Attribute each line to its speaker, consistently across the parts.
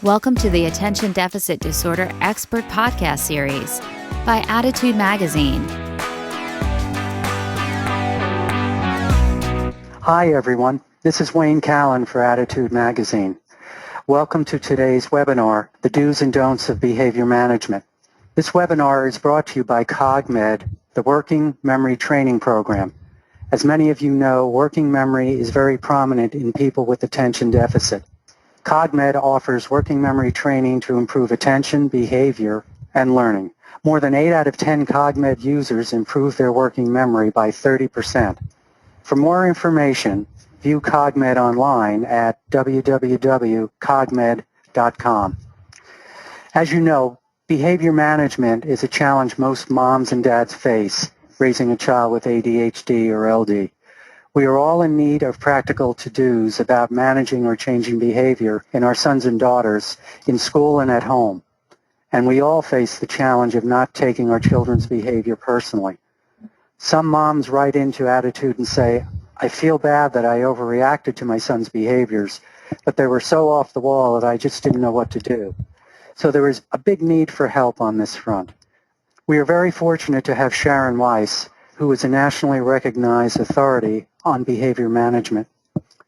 Speaker 1: Welcome to the Attention Deficit Disorder Expert Podcast Series by Attitude Magazine.
Speaker 2: Hi, everyone. This is Wayne Callan for Attitude Magazine. Welcome to today's webinar, The Do's and Don'ts of Behavior Management. This webinar is brought to you by M.Ed, the Working Memory Training Program. As many of you know, working memory is very prominent in people with attention deficit. M.Ed offers working memory training to improve attention, behavior, and learning. More than 8 out of 10 M.Ed users improve their working memory by 30%. For more information, view M.Ed online at www.cogmed.com. As you know, behavior management is a challenge most moms and dads face, raising a child with ADHD or LD. We are all in need of practical to-dos about managing or changing behavior in our sons and daughters in school and at home. And we all face the challenge of not taking our children's behavior personally. Some moms write into Attitude and say, I feel bad that I overreacted to my son's behaviors, but they were so off the wall that I just didn't know what to do. So there is a big need for help on this front. We are very fortunate to have Sharon Weiss, who is a nationally recognized authority on behavior management.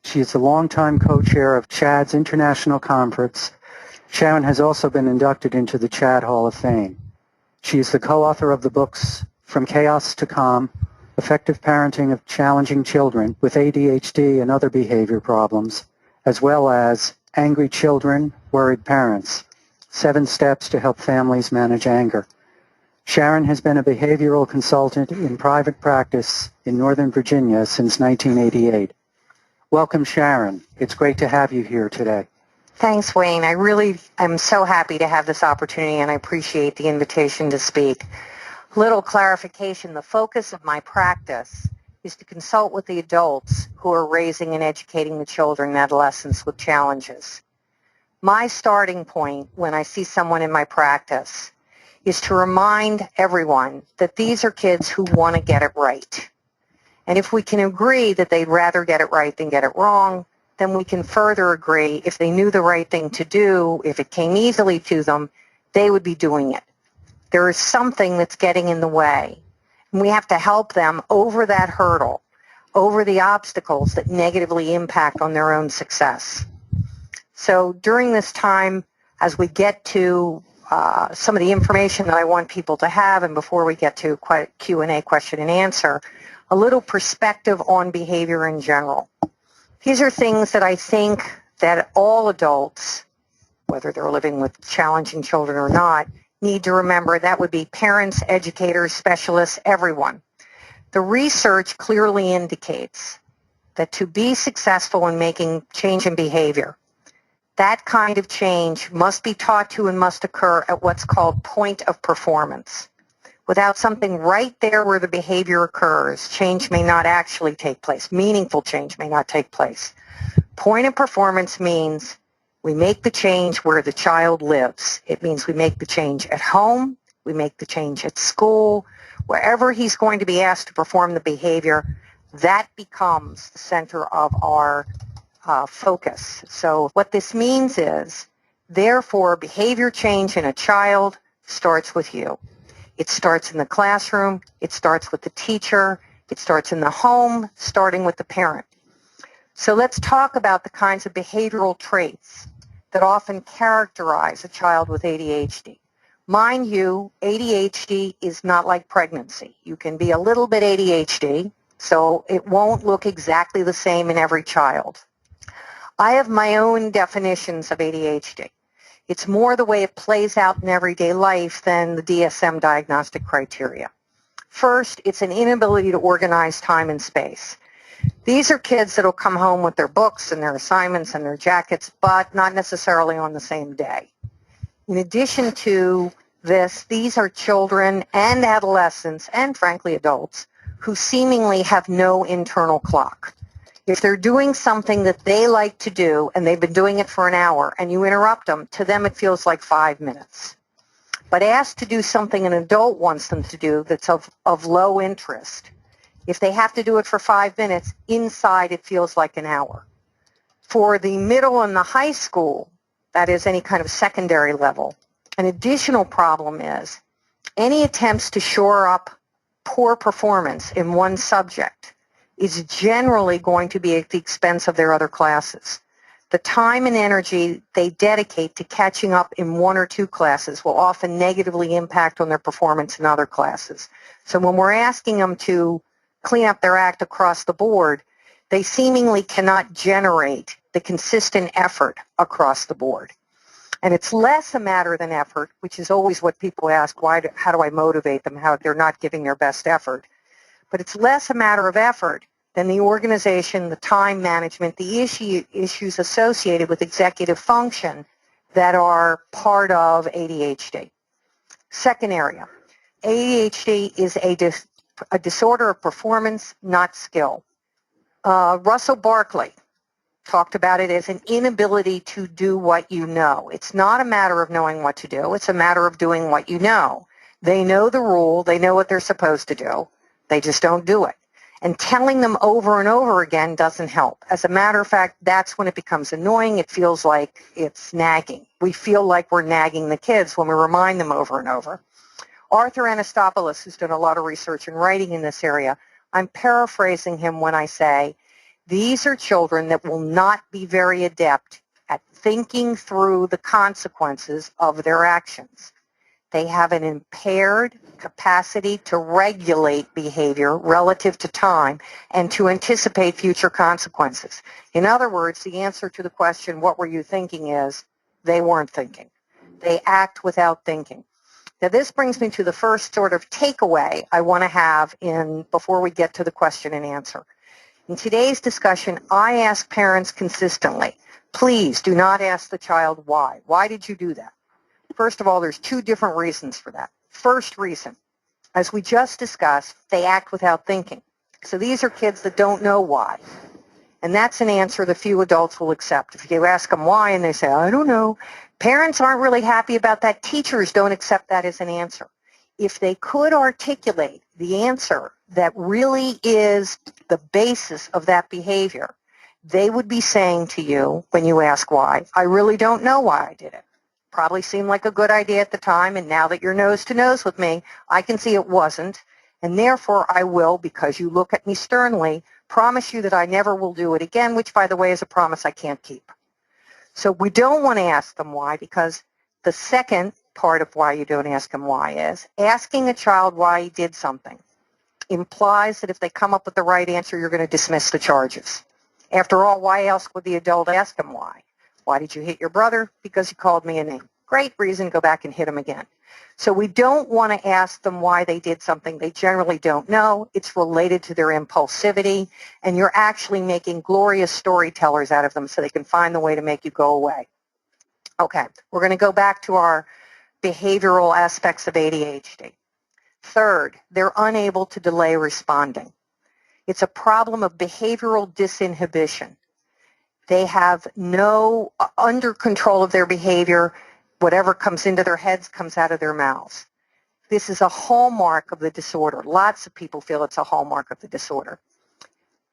Speaker 2: She is the longtime co-chair of CHAD's International Conference. Sharon has also been inducted into the CHAD Hall of Fame. She is the co-author of the books From Chaos to Calm, Effective Parenting of Challenging Children with ADHD and Other Behavior Problems, as well as Angry Children, Worried Parents, 7 Steps to Help Families Manage Anger. Sharon has been a behavioral consultant in private practice in Northern Virginia since 1988. Welcome, Sharon. It's great to have you here today.
Speaker 3: Thanks, Wayne. I really am so happy to have this opportunity, and I appreciate the invitation to speak. Little clarification, the focus of my practice is to consult with the adults who are raising and educating the children and adolescents with challenges. My starting point when I see someone in my practice is to remind everyone that these are kids who want to get it right. And if we can agree that they'd rather get it right than get it wrong, then we can further agree if they knew the right thing to do, if it came easily to them, they would be doing it. There is something that's getting in the way. And we have to help them over that hurdle, over the obstacles that negatively impact on their own success. So during this time, as we get to some of the information that I want people to have, and before we get to Q&A, question and answer, a little perspective on behavior in general. These are things that I think that all adults, whether they're living with challenging children or not, need to remember. That would be parents, educators, specialists, everyone. The research clearly indicates that to be successful in making change in behavior, that kind of change must be taught to and must occur at what's called point of performance. Without something right there where the behavior occurs, change may not actually take place. Meaningful change may not take place. Point of performance means we make the change where the child lives. It means we make the change at home, we make the change at school, wherever he's going to be asked to perform the behavior, that becomes the center of our focus. So what this means is, therefore, behavior change in a child starts with you. It starts in the classroom, it starts with the teacher, it starts in the home, starting with the parent. So let's talk about the kinds of behavioral traits that often characterize a child with ADHD. Mind you, ADHD is not like pregnancy. You can be a little bit ADHD, so it won't look exactly the same in every child. I have my own definitions of ADHD. It's more the way it plays out in everyday life than the DSM diagnostic criteria. First, it's an inability to organize time and space. These are kids that will come home with their books and their assignments and their jackets, but not necessarily on the same day. In addition to this, these are children and adolescents, and frankly adults, who seemingly have no internal clock. If they're doing something that they like to do, and they've been doing it for an hour, and you interrupt them, to them it feels like 5 minutes. But asked to do something an adult wants them to do that's of low interest, if they have to do it for 5 minutes, inside it feels like an hour. For the middle and the high school that is any kind of secondary level. An additional problem is any attempts to shore up poor performance in one subject is generally going to be at the expense of their other classes. The time and energy they dedicate to catching up in one or two classes will often negatively impact on their performance in other classes. So when we're asking them to clean up their act across the board, they seemingly cannot generate the consistent effort across the board. And it's less a matter than effort, which is always what people ask, how do I motivate them, how they're not giving their best effort. But it's less a matter of effort than the organization, the time management, the issues associated with executive function that are part of ADHD. Second area, ADHD is a disorder of performance, not skill. Russell Barkley talked about it as an inability to do what you know. It's not a matter of knowing what to do. It's a matter of doing what you know. They know the rule. They know what they're supposed to do. They just don't do it. And telling them over and over again doesn't help. As a matter of fact, that's when it becomes annoying. It feels like it's nagging. We feel like we're nagging the kids when we remind them over and over. Arthur Anastopoulos, who's done a lot of research and writing in this area, I'm paraphrasing him when I say, these are children that will not be very adept at thinking through the consequences of their actions. They have an impaired capacity to regulate behavior relative to time and to anticipate future consequences. In other words, the answer to the question, what were you thinking, is they weren't thinking. They act without thinking. Now, this brings me to the first sort of takeaway I want to have before we get to the question and answer. In today's discussion, I ask parents consistently, please do not ask the child why. Why did you do that? First of all, there's two different reasons for that. First reason, as we just discussed, they act without thinking. So these are kids that don't know why. And that's an answer that few adults will accept. If you ask them why and they say, I don't know, parents aren't really happy about that. Teachers don't accept that as an answer. If they could articulate the answer that really is the basis of that behavior, they would be saying to you when you ask why, I really don't know why I did it. Probably seemed like a good idea at the time, and now that you're nose to nose with me, I can see it wasn't, and therefore I will, because you look at me sternly, promise you that I never will do it again, which, by the way, is a promise I can't keep. So we don't want to ask them why, because the second part of why you don't ask them why is asking a child why he did something implies that if they come up with the right answer, you're going to dismiss the charges. After all, why else would the adult ask him why? Why did you hit your brother? Because he called me a name. Great reason, go back and hit him again. So we don't want to ask them why they did something they generally don't know. It's related to their impulsivity, and you're actually making glorious storytellers out of them so they can find the way to make you go away. Okay, we're going to go back to our behavioral aspects of ADHD. Third, they're unable to delay responding. It's a problem of behavioral disinhibition. They have no under control of their behavior. Whatever comes into their heads comes out of their mouths. This is a hallmark of the disorder. Lots of people feel it's a hallmark of the disorder.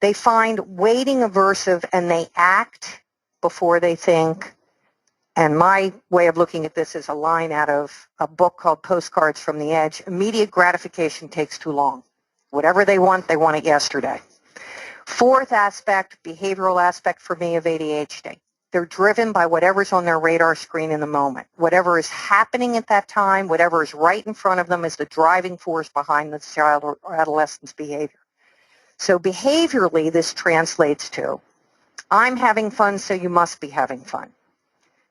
Speaker 3: They find waiting aversive and they act before they think. And my way of looking at this is a line out of a book called Postcards from the Edge. Immediate gratification takes too long. Whatever they want it yesterday. Fourth aspect, behavioral aspect for me of ADHD. They're driven by whatever's on their radar screen in the moment. Whatever is happening at that time, whatever is right in front of them is the driving force behind the child or adolescent's behavior. So behaviorally, this translates to, I'm having fun, so you must be having fun.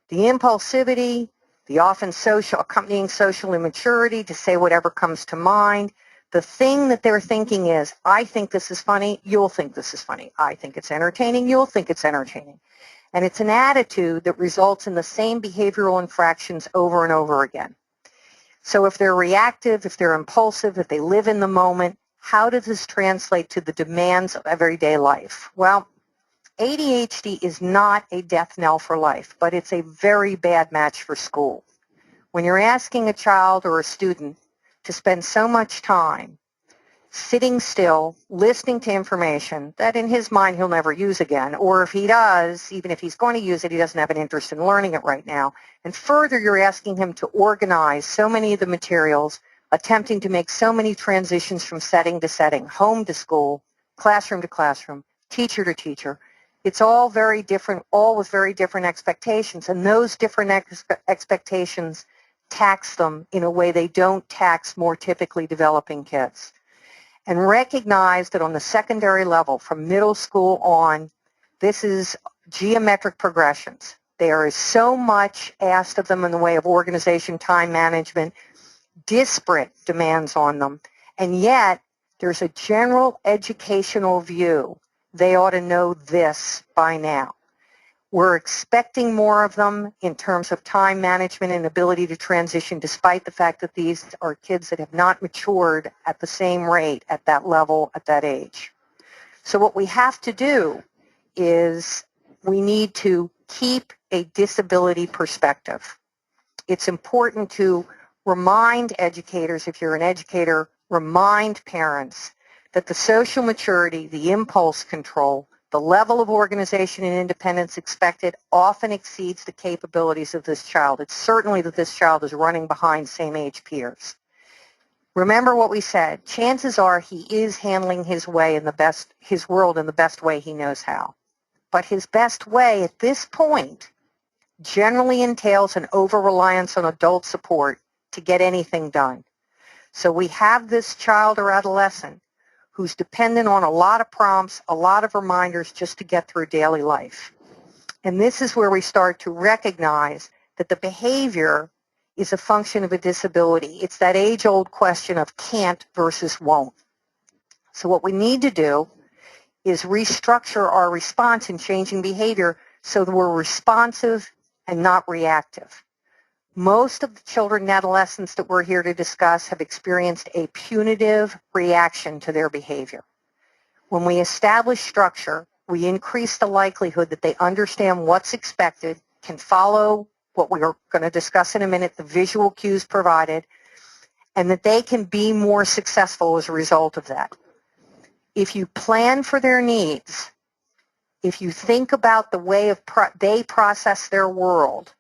Speaker 3: The impulsivity, the often accompanying social immaturity to say whatever comes to mind. The thing that they're thinking is, I think this is funny, you'll think this is funny. I think it's entertaining, you'll think it's entertaining. And it's an attitude that results in the same behavioral infractions over and over again. So if they're reactive, if they're impulsive, if they live in the moment, how does this translate to the demands of everyday life? Well, ADHD is not a death knell for life, but it's a very bad match for school. When you're asking a child or a student to spend so much time sitting still, listening to information that in his mind he'll never use again, or if he does, even if he's going to use it, he doesn't have an interest in learning it right now. And further, you're asking him to organize so many of the materials, attempting to make so many transitions from setting to setting, home to school, classroom to classroom, teacher to teacher. It's all very different, all with very different expectations, and those different expectations tax them in a way they don't tax more typically developing kids. And recognize that on the secondary level, from middle school on, this is geometric progressions. There is so much asked of them in the way of organization, time management, disparate demands on them, and yet there's a general educational view. They ought to know this by now. We're expecting more of them in terms of time management and ability to transition, despite the fact that these are kids that have not matured at the same rate at that level at that age. So what we have to do is we need to keep a disability perspective. It's important to remind educators, if you're an educator, remind parents that the social maturity, the impulse control, the level of organization and independence expected often exceeds the capabilities of this child. It's certainly that this child is running behind same-age peers. Remember what we said. Chances are he is handling his world in the best way he knows how. But his best way at this point generally entails an over-reliance on adult support to get anything done. So we have this child or adolescent who's dependent on a lot of prompts, a lot of reminders just to get through daily life. And this is where we start to recognize that the behavior is a function of a disability. It's that age-old question of can't versus won't. So what we need to do is restructure our response in changing behavior so that we're responsive and not reactive. Most of the children and adolescents that we're here to discuss have experienced a punitive reaction to their behavior. When we establish structure, we increase the likelihood that they understand what's expected, can follow what we are going to discuss in a minute, the visual cues provided, and that they can be more successful as a result of that. If you plan for their needs, if you think about the way they process their world,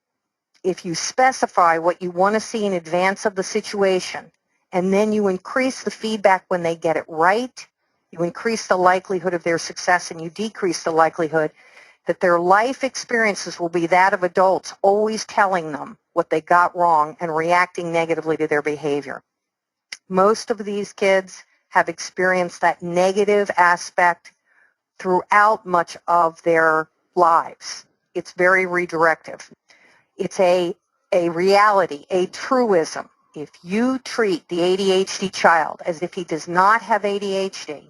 Speaker 3: if you specify what you want to see in advance of the situation, and then you increase the feedback when they get it right, you increase the likelihood of their success and you decrease the likelihood that their life experiences will be that of adults always telling them what they got wrong and reacting negatively to their behavior. Most of these kids have experienced that negative aspect throughout much of their lives. It's very redirective. It's a reality, a truism. If you treat the ADHD child as if he does not have ADHD,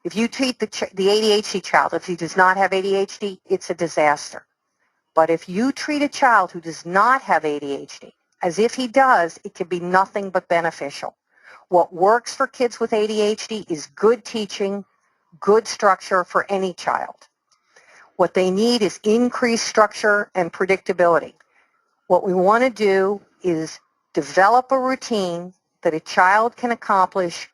Speaker 3: if you treat the ADHD child if he does not have ADHD, it's a disaster. But if you treat a child who does not have ADHD as if he does, it can be nothing but beneficial. What works for kids with ADHD is good teaching, good structure for any child. What they need is increased structure and predictability. What we want to do is develop a routine that a child can accomplish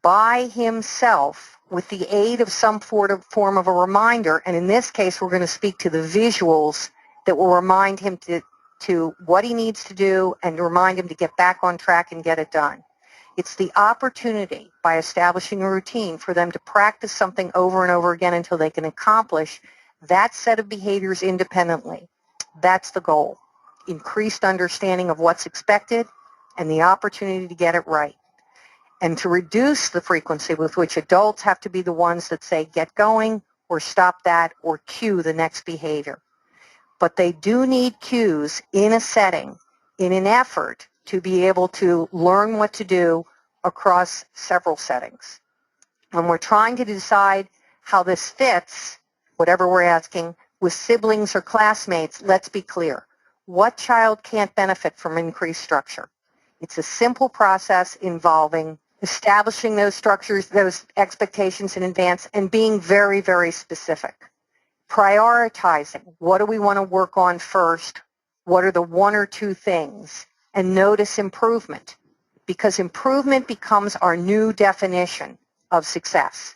Speaker 3: by himself with the aid of some form of a reminder. And in this case, we're going to speak to the visuals that will remind him to what he needs to do and remind him to get back on track and get it done. It's the opportunity by establishing a routine for them to practice something over and over again until they can accomplish that set of behaviors independently. That's the goal. Increased understanding of what's expected and the opportunity to get it right. And to reduce the frequency with which adults have to be the ones that say, get going, or stop that, or cue the next behavior. But they do need cues in a setting in an effort to be able to learn what to do across several settings. When we're trying to decide how this fits, whatever we're asking, with siblings or classmates, let's be clear. What child can't benefit from increased structure? It's a simple process involving establishing those structures, those expectations in advance, and being very, very specific. Prioritizing. What do we want to work on first? What are the one or two things? And notice improvement. because improvement becomes our new definition of success.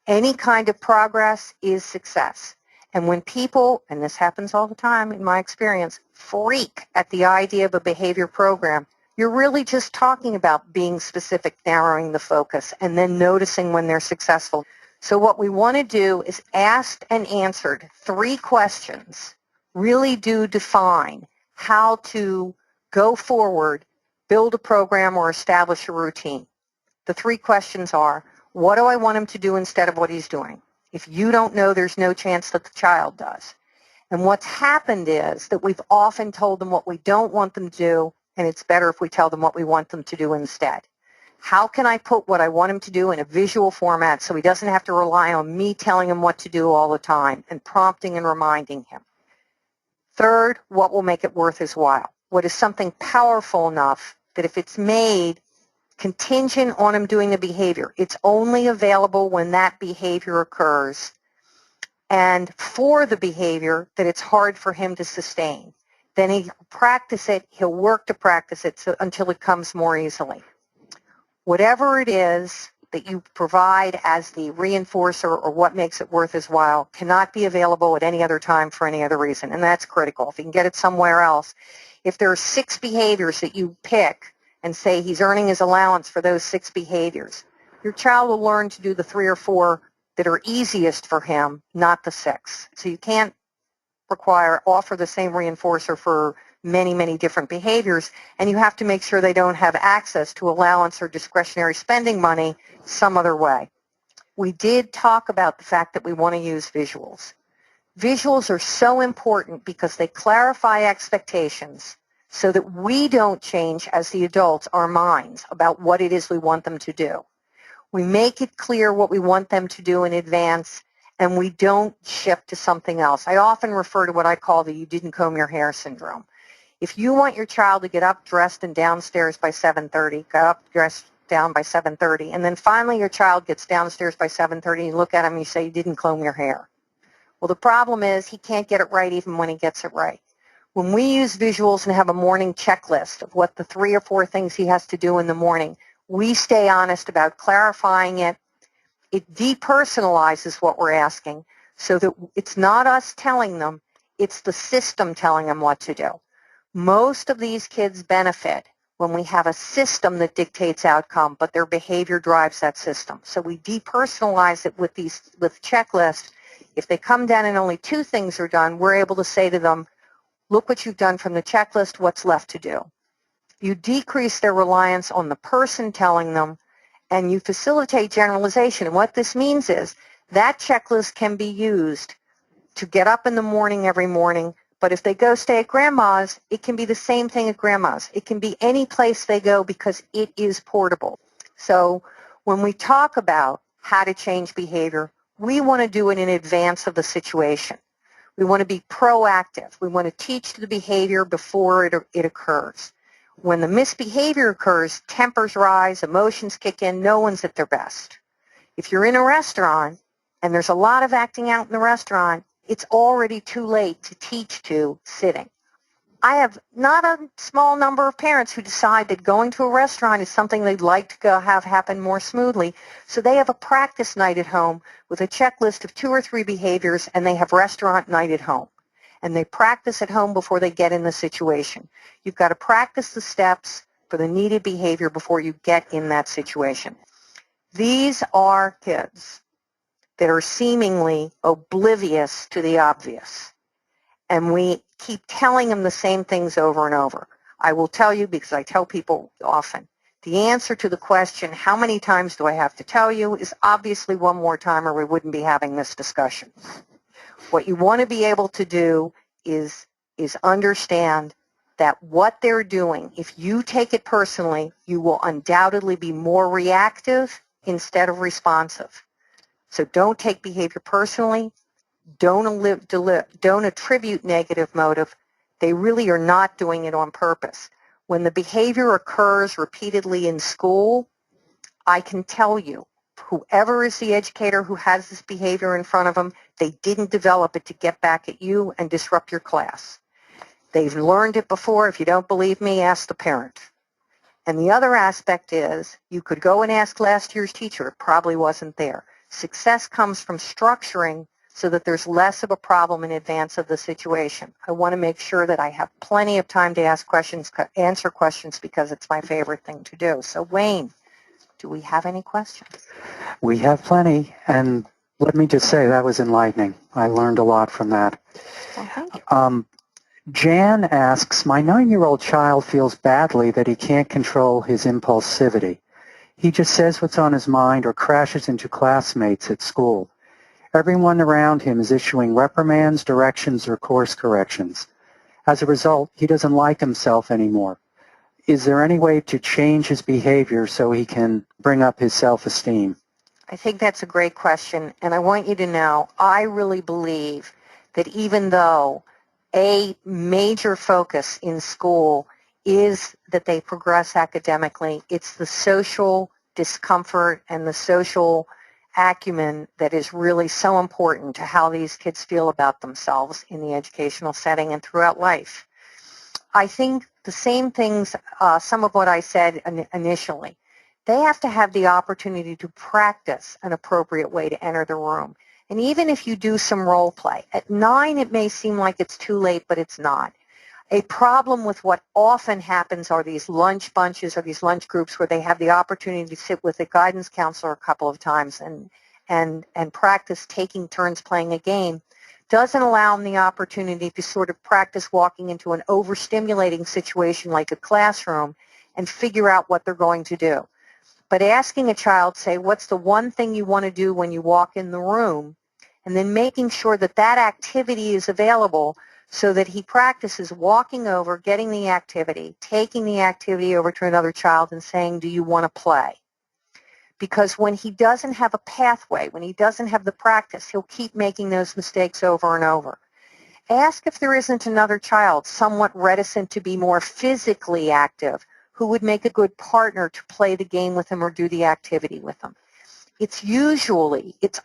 Speaker 3: Any kind of progress is success. And when people, and this happens all the time in my experience, freak at the idea of a behavior program, you're really just talking about being specific, narrowing the focus, and then noticing when they're successful. So what we want to do is asked and answered 3 questions really do define how to go forward, build a program, or establish a routine. The 3 questions are, what do I want him to do instead of what he's doing? If you don't know, there's no chance that the child does. And what's happened is that we've often told them what we don't want them to do, and it's better if we tell them what we want them to do instead. How can I put what I want him to do in a visual format so he doesn't have to rely on me telling him what to do all the time and prompting and reminding him? Third, what will make it worth his while? What is something powerful enough that if it's made contingent on him doing the behavior, it's only available when that behavior occurs, and for the behavior that it's hard for him to sustain. Then he'll practice it, he'll work to practice it until it comes more easily. Whatever it is that you provide as the reinforcer or what makes it worth his while cannot be available at any other time for any other reason, and that's critical. If you can get it somewhere else, if there are 6 behaviors that you pick and say he's earning his allowance for those 6 behaviors, your child will learn to do the 3 or 4 that are easiest for him, not the 6. So you can't offer the same reinforcer for many, many different behaviors, and you have to make sure they don't have access to allowance or discretionary spending money some other way. We did talk about the fact that we want to use visuals. Visuals are so important because they clarify expectations so that we don't change as the adults our minds about what it is we want them to do. We make it clear what we want them to do in advance, and we don't shift to something else. I often refer to what I call the you didn't comb your hair syndrome. If you want your child to get up, dressed, and downstairs by 7:30, get up, dressed, down by 7:30, and then finally your child gets downstairs by 7:30, and you look at him and you say, you didn't comb your hair. Well, the problem is he can't get it right even when he gets it right. When we use visuals and have a morning checklist of what the 3 or 4 things he has to do in the morning, we stay honest about clarifying it. It depersonalizes what we're asking so that it's not us telling them, it's the system telling them what to do. Most of these kids benefit when we have a system that dictates outcome, but their behavior drives that system. So we depersonalize it with checklists. If they come down and only 2 things are done, we're able to say to them, look what you've done from the checklist, what's left to do. You decrease their reliance on the person telling them, and you facilitate generalization. And what this means is that checklist can be used to get up in the morning every morning, but if they go stay at grandma's, it can be the same thing at grandma's. It can be any place they go because it is portable. So when we talk about how to change behavior, we want to do it in advance of the situation. We want to be proactive. We want to teach the behavior before it occurs. When the misbehavior occurs, tempers rise, emotions kick in, no one's at their best. If you're in a restaurant and there's a lot of acting out in the restaurant, it's already too late to teach to sitting. I have not a small number of parents who decide that going to a restaurant is something they'd like to go have happen more smoothly, so they have a practice night at home with a checklist of 2 or 3 behaviors, and they have restaurant night at home. And they practice at home before they get in the situation. You've got to practice the steps for the needed behavior before you get in that situation. These are kids that are seemingly oblivious to the obvious. And we keep telling them the same things over and over. I will tell you, because I tell people often, the answer to the question, how many times do I have to tell you, is obviously one more time or we wouldn't be having this discussion. What you want to be able to do is understand that what they're doing, if you take it personally, you will undoubtedly be more reactive instead of responsive. So don't take behavior personally. Don't attribute negative motive. They really are not doing it on purpose. When the behavior occurs repeatedly in school, I can tell you, whoever is the educator who has this behavior in front of them, they didn't develop it to get back at you and disrupt your class. They've learned it before. If you don't believe me, ask the parent. And the other aspect is you could go and ask last year's teacher. It probably wasn't there. Success comes from structuring so that there's less of a problem in advance of the situation. I want to make sure that I have plenty of time to ask questions, answer questions, because it's my favorite thing to do. So Wayne, do we have any questions?
Speaker 2: We have plenty, and let me just say that was enlightening. I learned a lot from that.
Speaker 3: Well, thank you.
Speaker 2: Jan asks, my 9-year-old child feels badly that he can't control his impulsivity. He just says what's on his mind or crashes into classmates at school. Everyone around him is issuing reprimands, directions, or course corrections. As a result, he doesn't like himself anymore. Is there any way to change his behavior so he can bring up his self-esteem?
Speaker 3: I think that's a great question, and I want you to know I really believe that even though a major focus in school is that they progress academically, it's the social discomfort and the social acumen that is really so important to how these kids feel about themselves in the educational setting and throughout life. I think the same things, some of what I said initially, they have to have the opportunity to practice an appropriate way to enter the room. And even if you do some role play, at 9 it may seem like it's too late, but it's not. A problem with what often happens are these lunch bunches or these lunch groups where they have the opportunity to sit with a guidance counselor a couple of times and practice taking turns playing a game, doesn't allow them the opportunity to sort of practice walking into an overstimulating situation like a classroom and figure out what they're going to do. But asking a child, say, what's the one thing you want to do when you walk in the room, and then making sure that that activity is available so that he practices walking over, getting the activity, taking the activity over to another child and saying, do you want to play? Because when he doesn't have a pathway, when he doesn't have the practice, he'll keep making those mistakes over and over. Ask if there isn't another child somewhat reticent to be more physically active who would make a good partner to play the game with him or do the activity with him. It's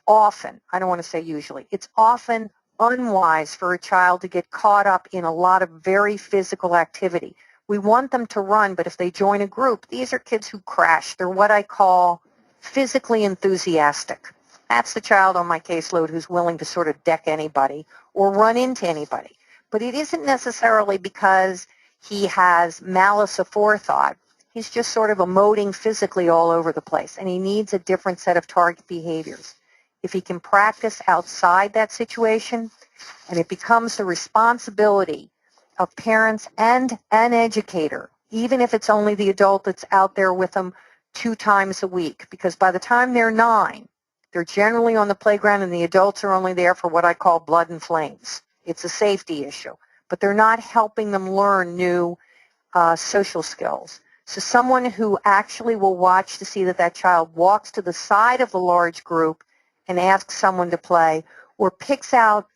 Speaker 3: often, I don't want to say usually, it's often unwise for a child to get caught up in a lot of very physical activity. We want them to run, but if they join a group, these are kids who crash. They're what I call physically enthusiastic. That's the child on my caseload who's willing to sort of deck anybody or run into anybody. But it isn't necessarily because he has malice aforethought. He's just sort of emoting physically all over the place, and he needs a different set of target behaviors. If he can practice outside that situation, and it becomes the responsibility of parents and an educator, even if it's only the adult that's out there with them 2 times a week, because by the time they're 9, they're generally on the playground and the adults are only there for what I call blood and flames. It's a safety issue, but they're not helping them learn new social skills. So someone who actually will watch to see that that child walks to the side of the large group and asks someone to play, or picks out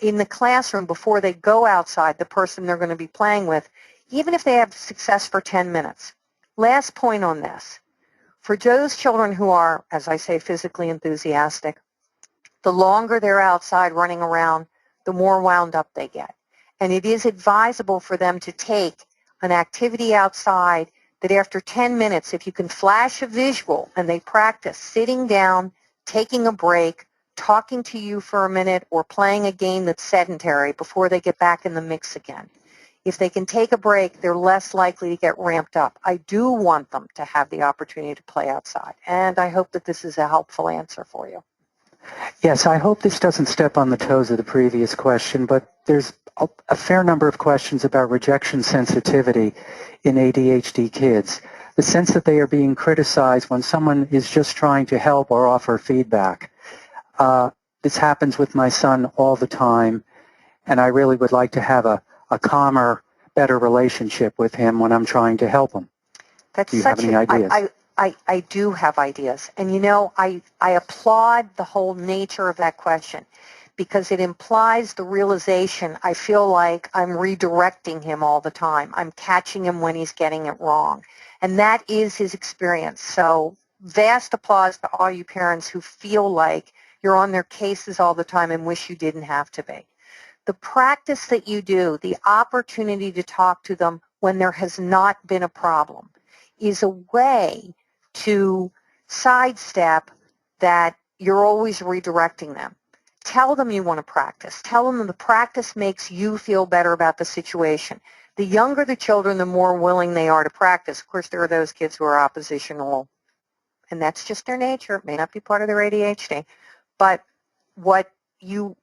Speaker 3: in the classroom before they go outside the person they're going to be playing with, even if they have success for 10 minutes. Last point on this. For those children who are, as I say, physically enthusiastic, the longer they're outside running around, the more wound up they get. And it is advisable for them to take an activity outside that after 10 minutes, if you can flash a visual and they practice sitting down, taking a break, talking to you for a minute, or playing a game that's sedentary before they get back in the mix again. If they can take a break, they're less likely to get ramped up. I do want them to have the opportunity to play outside, and I hope that this is a helpful answer for you.
Speaker 2: Yes, I hope this doesn't step on the toes of the previous question, but there's a fair number of questions about rejection sensitivity in ADHD kids. The sense that they are being criticized when someone is just trying to help or offer feedback. This happens with my son all the time, and I really would like to have a calmer, better relationship with him when I'm trying to help him. Do you have any ideas?
Speaker 3: I do have ideas. And, you know, I applaud the whole nature of that question because it implies the realization I feel like I'm redirecting him all the time. I'm catching him when he's getting it wrong. And that is his experience. So vast applause to all you parents who feel like you're on their cases all the time and wish you didn't have to be. The practice that you do, the opportunity to talk to them when there has not been a problem is a way to sidestep that you're always redirecting them. Tell them you want to practice. Tell them that the practice makes you feel better about the situation. The younger the children, the more willing they are to practice. Of course, there are those kids who are oppositional, and that's just their nature. It may not be part of their ADHD. But what you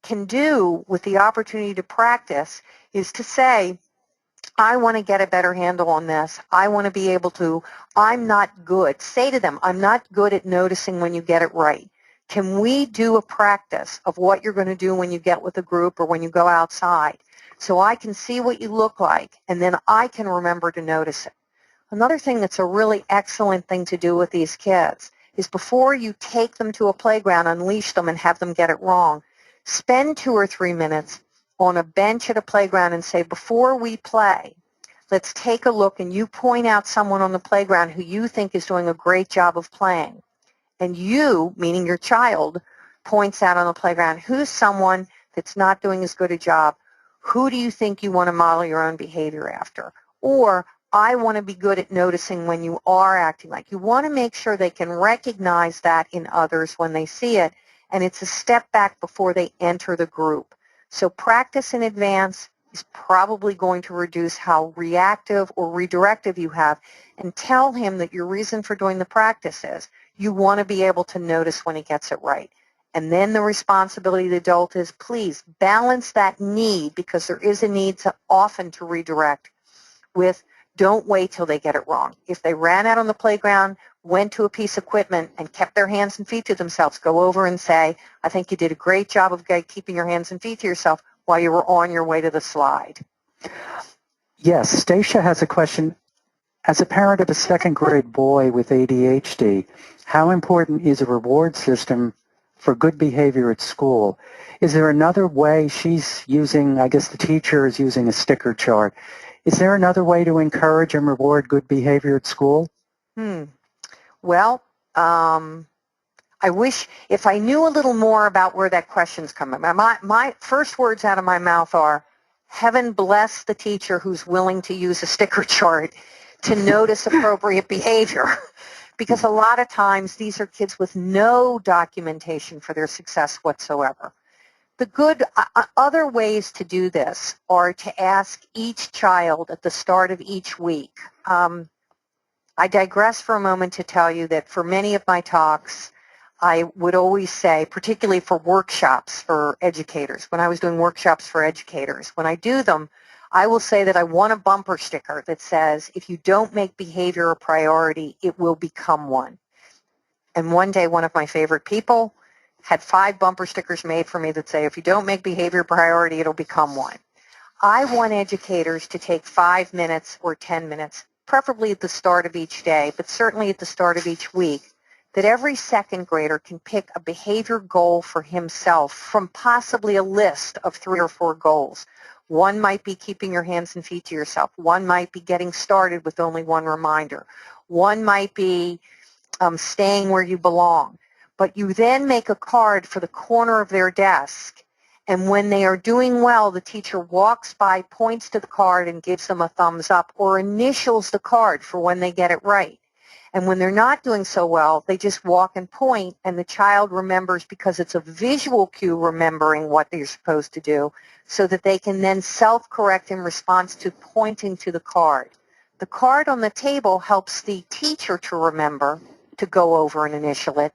Speaker 3: can do with the opportunity to practice is to say, I want to get a better handle on this. I want to be able to, I'm not good. Say to them, I'm not good at noticing when you get it right. Can we do a practice of what you're going to do when you get with a group or when you go outside so I can see what you look like and then I can remember to notice it? Another thing that's a really excellent thing to do with these kids is before you take them to a playground, unleash them and have them get it wrong, spend 2 or 3 minutes on a bench at a playground and say, before we play, let's take a look, and you point out someone on the playground who you think is doing a great job of playing. And you, meaning your child, points out on the playground, who's someone that's not doing as good a job? Who do you think you want to model your own behavior after? Or, I want to be good at noticing when you are acting like. You want to make sure they can recognize that in others when they see it, and it's a step back before they enter the group. So practice in advance is probably going to reduce how reactive or redirective you have, and tell him that your reason for doing the practice is you want to be able to notice when he gets it right. And then the responsibility of the adult is, please balance that need, because there is a need to often to redirect, with don't wait till they get it wrong. If they ran out on the playground, went to a piece of equipment, and kept their hands and feet to themselves, go over and say, I think you did a great job of keeping your hands and feet to yourself while you were on your way to the slide.
Speaker 2: Yes, Stacia has a question. As a parent of a second grade boy with ADHD, how important is a reward system for good behavior at school? Is there another way she's using, I guess the teacher is using a sticker chart. Is there another way to encourage and reward good behavior at school?
Speaker 3: Well, I wish if I knew a little more about where that question's coming. My first words out of my mouth are, heaven bless the teacher who's willing to use a sticker chart to notice appropriate behavior. Because a lot of times these are kids with no documentation for their success whatsoever. The good other ways to do this are to ask each child at the start of each week. I digress for a moment to tell you that for many of my talks, I would always say, particularly for workshops for educators, when I was doing workshops for educators, when I do them, I will say that I want a bumper sticker that says, if you don't make behavior a priority, it will become one. And one day, one of my favorite people had 5 bumper stickers made for me that say, if you don't make behavior a priority, it'll become one. I want educators to take 5 minutes or 10 minutes, preferably at the start of each day, but certainly at the start of each week, that every second grader can pick a behavior goal for himself from possibly a list of 3 or 4 goals. One might be keeping your hands and feet to yourself. One might be getting started with only one reminder. One might be staying where you belong. But you then make a card for the corner of their desk, and when they are doing well, the teacher walks by, points to the card, and gives them a thumbs up, or initials the card for when they get it right. And when they're not doing so well, they just walk and point, and the child remembers, because it's a visual cue, remembering what they're supposed to do, so that they can then self-correct in response to pointing to the card. The card on the table helps the teacher to remember to go over and initial it.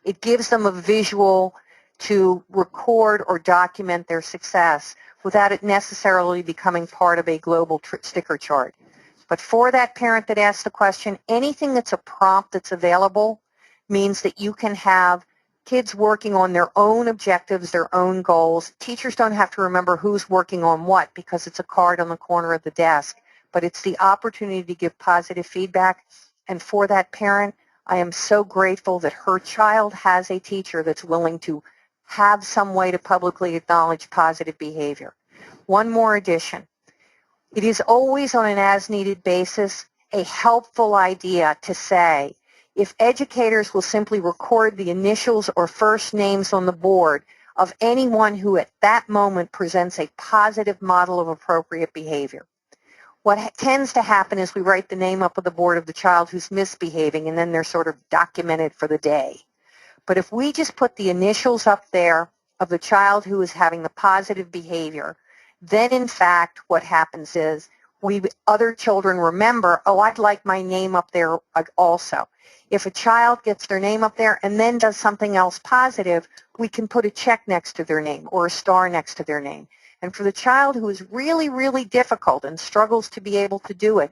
Speaker 3: It gives them a visual to record or document their success without it necessarily becoming part of a global sticker chart. But for that parent that asked the question, anything that's a prompt that's available means that you can have kids working on their own objectives, their own goals. Teachers don't have to remember who's working on what because it's a card on the corner of the desk. But it's the opportunity to give positive feedback. And for that parent, I am so grateful that her child has a teacher that's willing to have some way to publicly acknowledge positive behavior. One more addition. It is always on an as-needed basis a helpful idea to say, if educators will simply record the initials or first names on the board of anyone who at that moment presents a positive model of appropriate behavior. What tends to happen is we write the name up on the board of the child who's misbehaving, and then they're sort of documented for the day. But if we just put the initials up there of the child who is having the positive behavior, then in fact what happens is other children remember, oh, I'd like my name up there also. If a child gets their name up there and then does something else positive, we can put a check next to their name or a star next to their name. And for the child who is really, really difficult and struggles to be able to do it,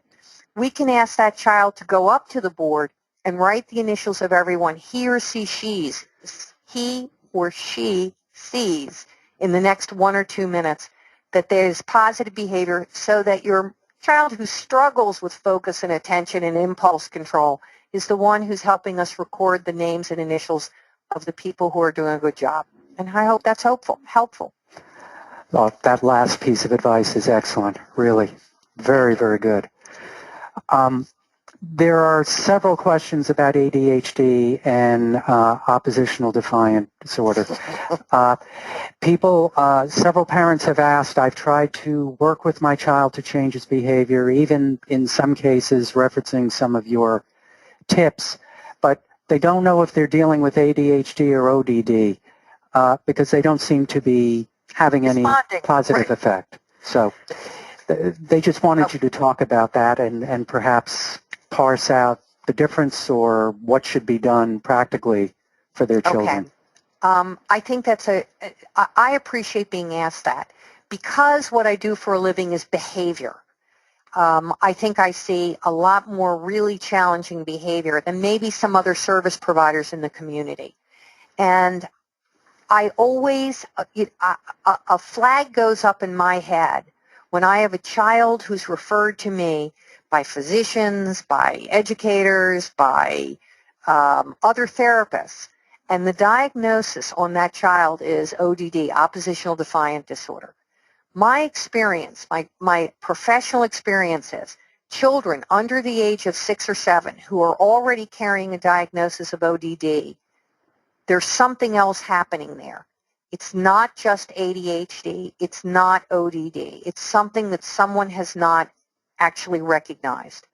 Speaker 3: we can ask that child to go up to the board and write the initials of everyone he or she sees in the next 1 or 2 minutes that there's positive behavior, so that your child who struggles with focus and attention and impulse control is the one who's helping us record the names and initials of the people who are doing a good job. And I hope that's helpful.
Speaker 2: Well, that last piece of advice is excellent, really. Very, very good. There are several questions about ADHD and oppositional defiant disorder. Several parents have asked, I've tried to work with my child to change his behavior, even in some cases referencing some of your tips, but they don't know if they're dealing with ADHD or ODD because they don't seem to be having any positive effect. So they just wanted you to talk about that and perhaps parse out the difference or what should be done practically for their children.
Speaker 3: Okay. I think I appreciate being asked that, because what I do for a living is behavior. I think I see a lot more really challenging behavior than maybe some other service providers in the community. And I always, a flag goes up in my head when I have a child who's referred to me by physicians, by educators, by other therapists, and the diagnosis on that child is ODD, oppositional defiant disorder. My experience, my professional experience is children under the age of 6 or 7 who are already carrying a diagnosis of ODD, there's something else happening there. It's not just ADHD. It's not ODD. It's something that someone has not actually recognized.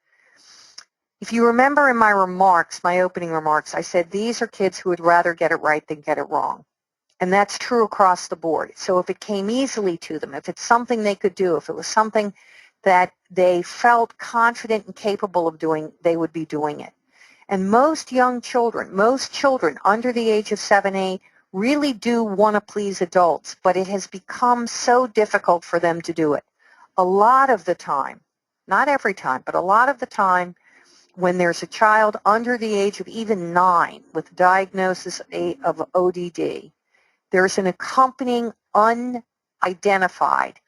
Speaker 3: If you remember in my remarks, my opening remarks, I said these are kids who would rather get it right than get it wrong. And that's true across the board. So if it came easily to them, if it's something they could do, if it was something that they felt confident and capable of doing, they would be doing it. And most children under the age of 7, 8, really do want to please adults, but it has become so difficult for them to do it. A lot of the time, not every time, but a lot of the time, when there's a child under the age of even 9 with a diagnosis of ODD, there's an accompanying unidentified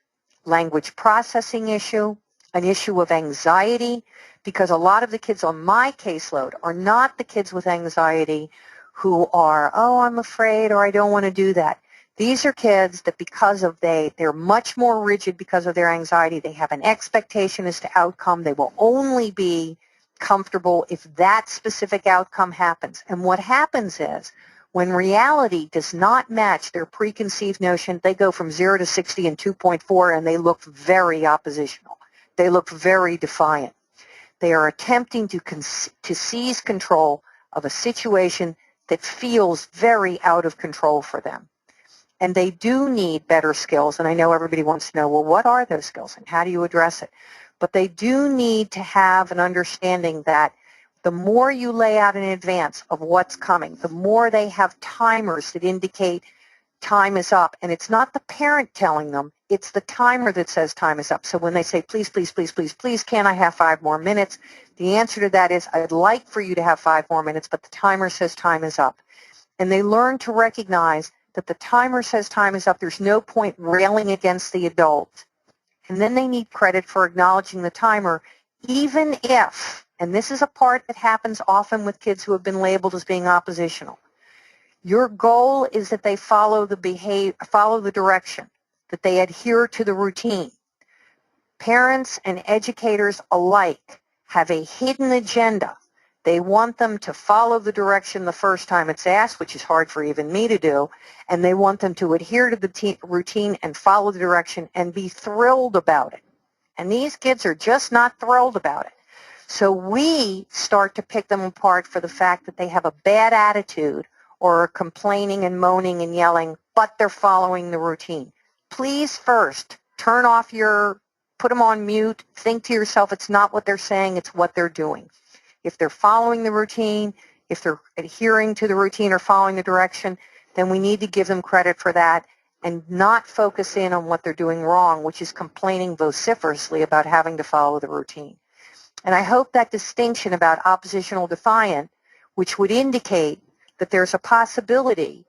Speaker 3: language processing issue, an issue of anxiety, because a lot of the kids on my caseload are not the kids with anxiety who are, oh, I'm afraid or I don't want to do that. These are kids that because of they're much more rigid because of their anxiety. They have an expectation as to outcome. They will only be comfortable if that specific outcome happens. And what happens is when reality does not match their preconceived notion, they go from 0 to 60 in 2.4 and they look very oppositional. They look very defiant. They are attempting to seize control of a situation that feels very out of control for them. And they do need better skills. And I know everybody wants to know, well, what are those skills and how do you address it? But they do need to have an understanding that the more you lay out in advance of what's coming, the more they have timers that indicate time is up. And it's not the parent telling them, it's the timer that says time is up. So when they say, please, please, please, please, please, can I have 5 more minutes? The answer to that is, I'd like for you to have 5 more minutes, but the timer says time is up. And they learn to recognize that the timer says time is up. There's no point railing against the adult. And then they need credit for acknowledging the timer, even if, and this is a part that happens often with kids who have been labeled as being oppositional, your goal is that they follow the direction, that they adhere to the routine. Parents and educators alike have a hidden agenda. They want them to follow the direction the first time it's asked, which is hard for even me to do, and they want them to adhere to the routine and follow the direction and be thrilled about it. And these kids are just not thrilled about it. So we start to pick them apart for the fact that they have a bad attitude or are complaining and moaning and yelling, but they're following the routine. Please first put them on mute, think to yourself, it's not what they're saying, it's what they're doing. If they're following the routine, if they're adhering to the routine or following the direction, then we need to give them credit for that and not focus in on what they're doing wrong, which is complaining vociferously about having to follow the routine. And I hope that distinction about oppositional defiant, which would indicate that there's a possibility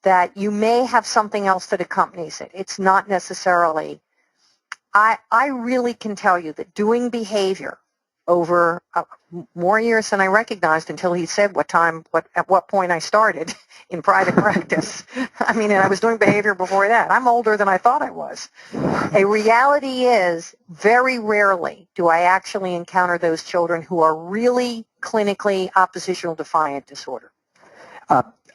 Speaker 3: that you may have something else that accompanies it. It's not necessarily. I really can tell you that doing behavior over more years than I recognized until he said at what point I started in private practice. I mean, and I was doing behavior before that. I'm older than I thought I was. A reality is very rarely do I actually encounter those children who are really clinically oppositional defiant disorder.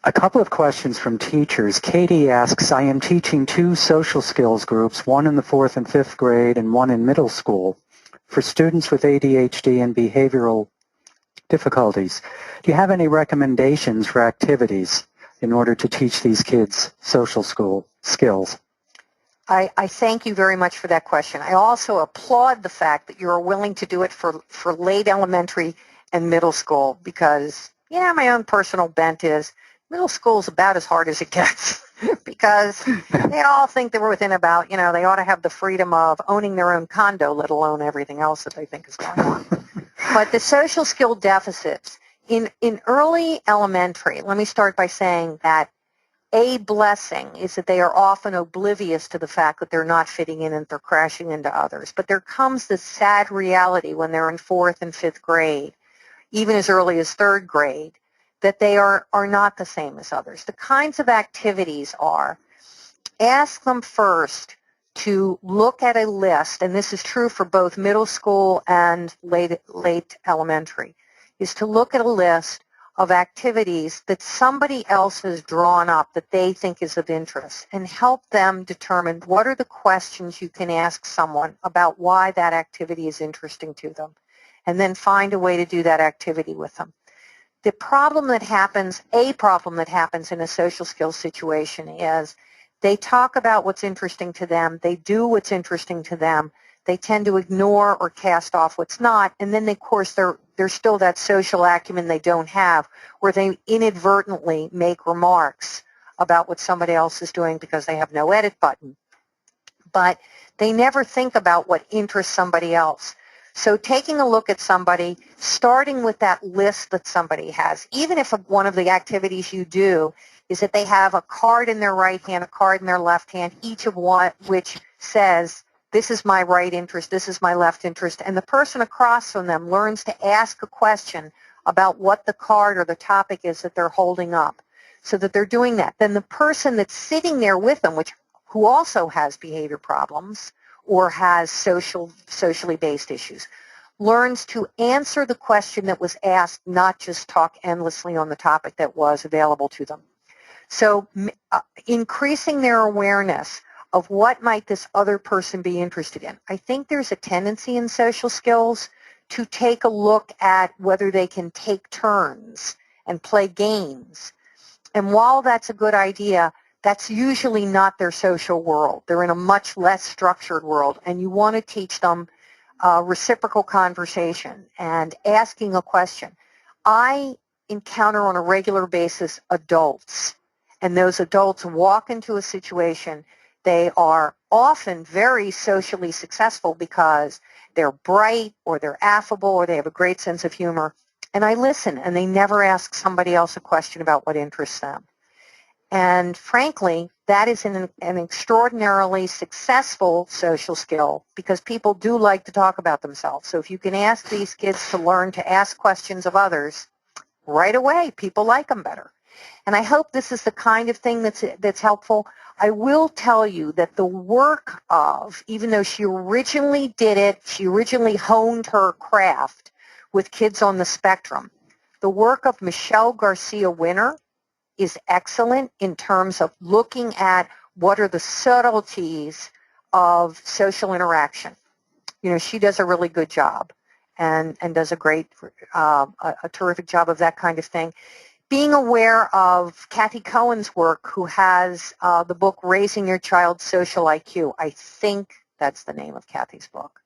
Speaker 2: A couple of questions from teachers. Katie asks, I am teaching 2 social skills groups, one in the 4th and 5th grade and one in middle school, for students with ADHD and behavioral difficulties. Do you have any recommendations for activities in order to teach these kids social school skills?
Speaker 3: I thank you very much for that question. I also applaud the fact that you're willing to do it for late elementary and middle school because, my own personal bent is middle school is about as hard as it gets because they all think they were within about, they ought to have the freedom of owning their own condo, let alone everything else that they think is going on. But the social skill deficits in early elementary, let me start by saying that a blessing is that they are often oblivious to the fact that they're not fitting in and they're crashing into others. But there comes this sad reality when they're in 4th and 5th grade, even as early as 3rd grade, that they are not the same as others. The kinds of activities are, ask them first to look at a list, and this is true for both middle school and late elementary, is to look at a list of activities that somebody else has drawn up that they think is of interest and help them determine what are the questions you can ask someone about why that activity is interesting to them, and then find a way to do that activity with them. A problem that happens in a social skills situation is they talk about what's interesting to them, they do what's interesting to them, they tend to ignore or cast off what's not, and then, of course, there's still that social acumen they don't have where they inadvertently make remarks about what somebody else is doing because they have no edit button. But they never think about what interests somebody else. So taking a look at somebody, starting with that list that somebody has, even if one of the activities you do is that they have a card in their right hand, a card in their left hand, each of which says, this is my right interest, this is my left interest, and the person across from them learns to ask a question about what the card or the topic is that they're holding up so that they're doing that. Then the person that's sitting there with them, who also has behavior problems or has socially based issues, learns to answer the question that was asked, not just talk endlessly on the topic that was available to them. So increasing their awareness of what might this other person be interested in. I think there's a tendency in social skills to take a look at whether they can take turns and play games. And while that's a good idea, that's usually not their social world. They're in a much less structured world, and you want to teach them reciprocal conversation and asking a question. I encounter on a regular basis adults, and those adults walk into a situation. They are often very socially successful because they're bright or they're affable or they have a great sense of humor. And I listen, and they never ask somebody else a question about what interests them. And frankly, that is an extraordinarily successful social skill because people do like to talk about themselves. So if you can ask these kids to learn to ask questions of others, right away, people like them better. And I hope this is the kind of thing that's helpful. I will tell you that the work of, even though she originally honed her craft with kids on the spectrum, the work of Michelle Garcia Winner is excellent in terms of looking at what are the subtleties of social interaction. she does a really good job and does a terrific job of that kind of thing. Being aware of Kathy Cohen's work, who has the book Raising Your Child's Social IQ. I think that's the name of Kathy's book,